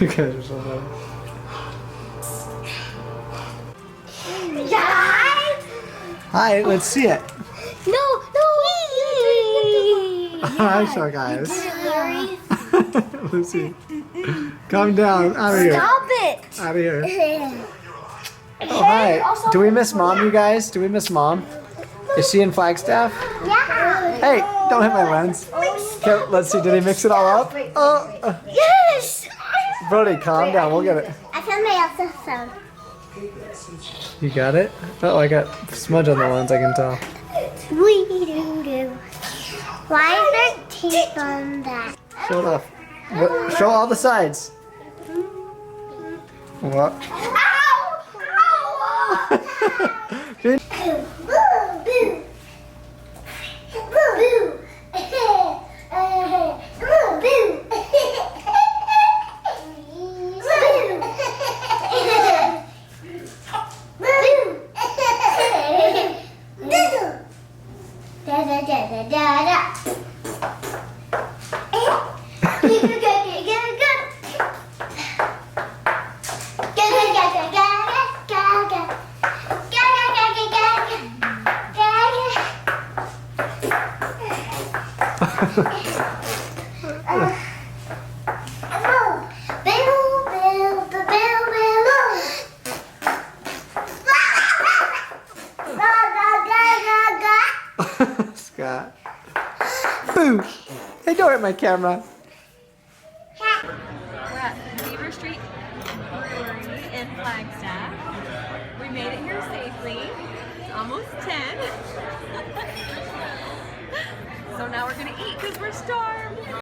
You guys are so funny. Hi, let's see it. No. Hi, show guys. Lucy, calm down. Out of here. Stop it. Out of here. Oh, hi. Do we miss Mom, you guys? Do we miss Mom? Is she in Flagstaff? Yeah. Hey, don't hit my lens. Okay, let's see. Did they mix it all up? Oh, Yes. Brody, calm down. We'll get it. I found my else's phone. You got it? Oh, I got smudge on the lens. I can tell. Why is there tape on that? Show it off. Show all the sides. What? Scott. Boo! Hey, don't hit my camera. We're at Beaver Street Brewery in Flagstaff. We made it here safely. It's almost 10. So now we're gonna eat because we're starved.